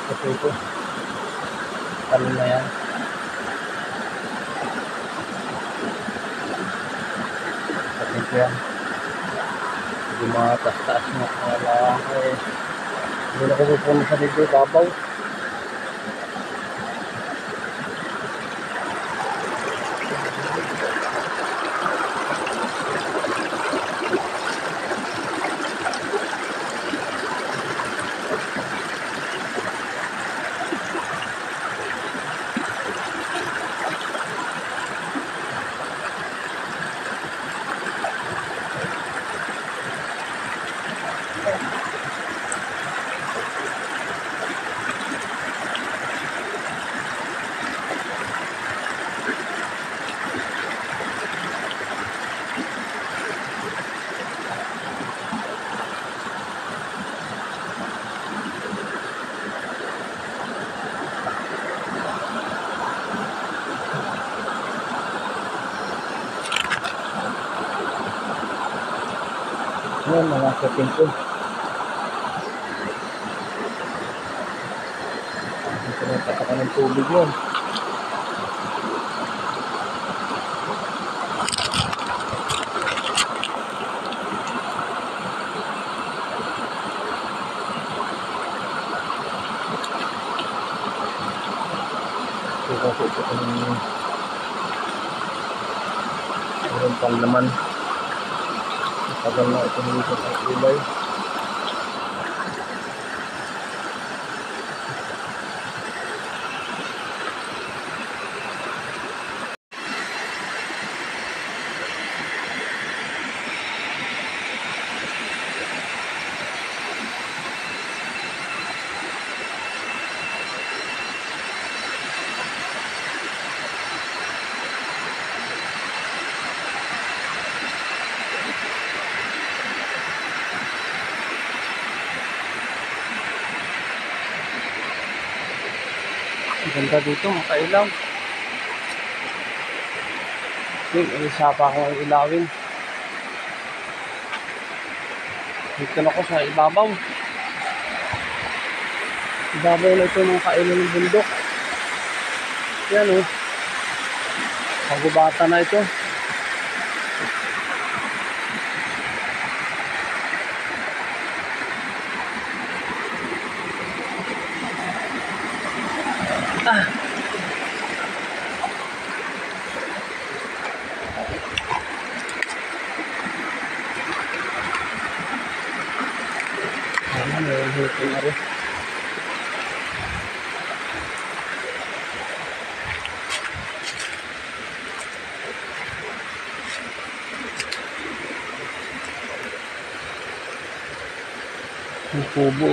Ito. Talon na yan. Ito yan. Hindi mga taas-taas na kaya hindi na ko pupunin sa dito babaw. Yan, mga setting ko. Ito na pataka ng tubig yun. Ito kasi ito kung meron pang naman. Tagal na ito nito ang kulay. Ganda dito, makailaw. Isa pa akong ilawin. Dito na ako sa ibabaw. Ibabaw na ito mga kailan ng bundok. Yan o. Pagubata na ito. Ito na rin. Ang kubo.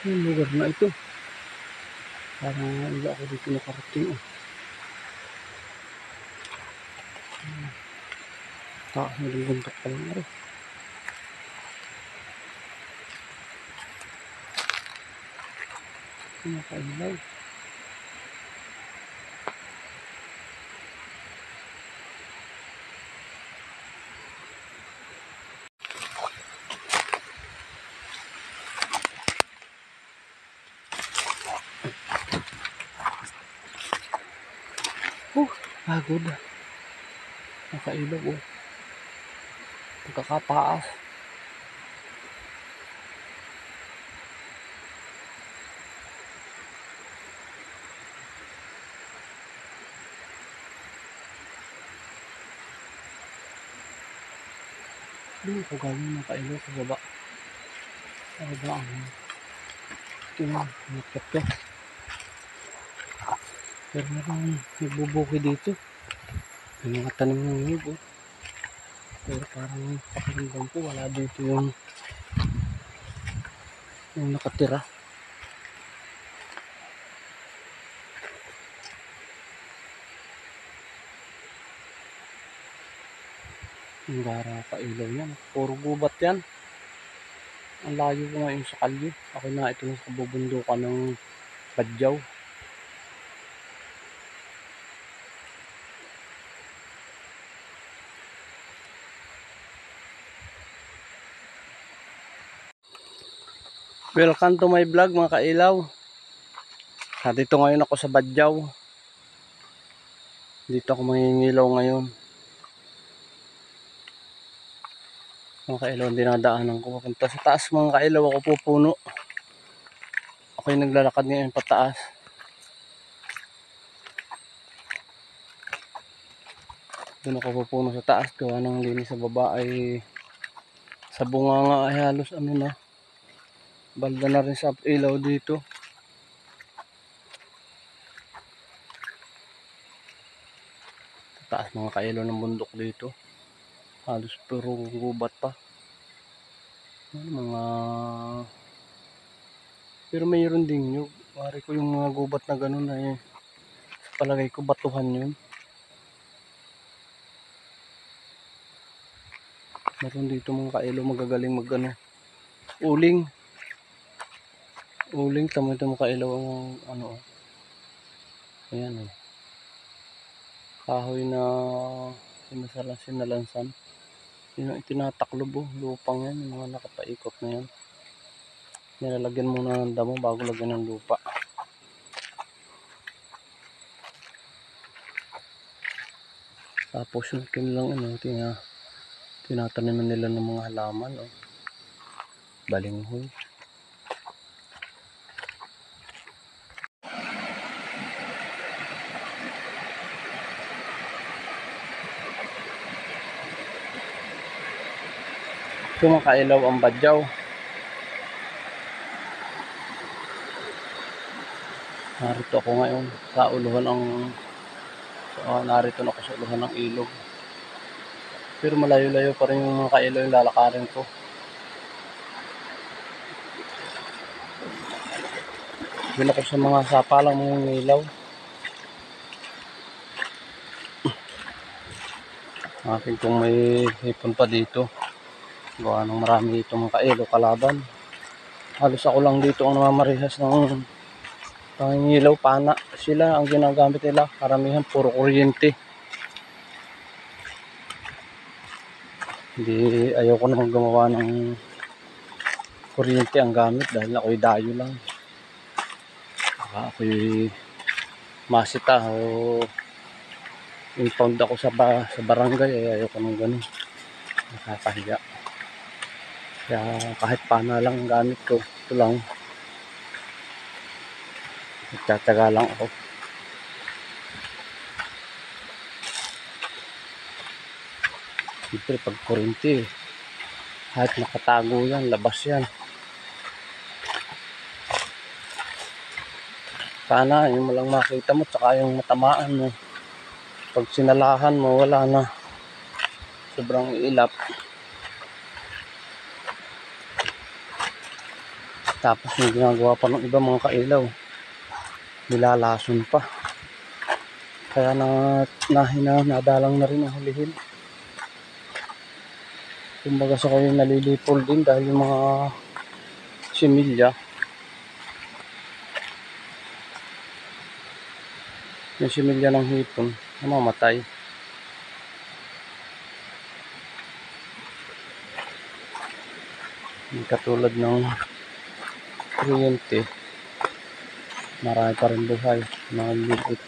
Yung lugar na ito. Parang hindi ako dito nakarating. Taas na yung bundok pa lang. Nakailaw. Pagod. Nakailaw oh. Pagkakapaas. Doon ko galing nakailaw sa baba. Sa baba ang nakit ko. Pero nakang nagbubuki dito. May mga tanim ng niyog oh. Pero parang pakiramdam ko wala dito yung nakatira. Yung gara pa ilaw yan. Puro gubat yan. Ang layo ko ngayon sa kalye. Ako na ito sa bubundukan ng Badyaw. Welcome to my vlog mga kailaw. Dito ngayon ako sa Badyaw. Dito ako mangingilaw ngayon. Mga kailaw, dinadaanan ko papunta sa taas mga kailaw. Ako pupuno. Ako yung naglalakad ngayon pataas. Doon ako pupuno sa taas. Gawa ng linis sa baba ay sa bunga nga ay halos ano na. Balda na rin sa ilaw dito. Taas mga kailaw ng bundok dito. Halos puro gubat pa. Mga pero mayroon din yung pare ko yung mga gubat na ganun ay sa palagay ko batuhan yun. Meron dito mga kailaw magagaling magano uling tama ito mga kailaw ang ano ayan oh. Kahoy na sinalansan yun ang tinataklob oh. Lupang yan yung mga nakapaikot na yan. Nilalagyan muna ng damo bago lagyan ng lupa. Tapos yun lang ano tinataniman nila ng mga halaman oh. Balinghoy. Ito mga kailaw ang Badyaw. Narito ako ngayon sa uluhan ng narito na ako sa uluhan ng ilog. Pero malayo-layo pa rin yung mga kailaw yung lalakarin ko. Doon ako sa mga sapalang mga ilaw. Akin kung may hipon pa dito. Gawa ng marami dito mga kailaw kalaban. Halos ako lang dito ang namamarihas ng pangingilaw, pana. Sila ang ginagamit nila. Karamihan puro kuryente. Hindi ayoko naman gumawa ng kuryente ang gamit dahil ako'y dayo lang. Ako'y masita o impound ako sa barangay ay ayoko nang ganun. Nakakahiya. Kaya kahit pana lang ang gamit ko, ito lang. Nagtataga lang ako. Siyempre pag kuryente, kahit nakatago yan, labas yan. Sana yung malang makita mo, tsaka yung matamaan mo. Pag sinalahan mo, wala na. Sobrang ilap. Tapos yung ginagawa pa ng iba mga kailaw, nilalason pa. Kaya nadalang na rin ang hulihin. Kumbaga sa kayo nalilipol din dahil yung mga similya yung similya ng hipon, namamatay. Katulad ng kuryente, marami pa rin buhay, mga liit.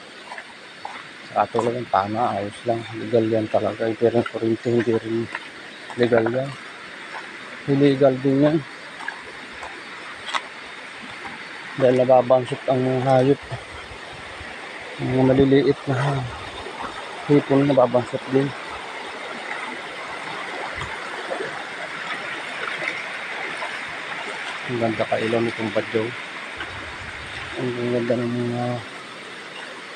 Katulad ng pana, ayos lang, legal yan talaga. Pero yung kuryente, hindi rin legal yan. Illegal din yan. Dahil nababansot ang mga hayop. Ang mga maliliit na hipon, nababansot din. Ang ganda kailaw nitong badyaw. Ang ganda ng mga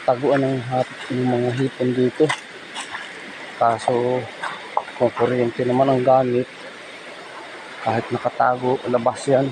taguan ng mga hipon dito. Kaso kung kuryente naman ang gamit, kahit nakatago, labas yan.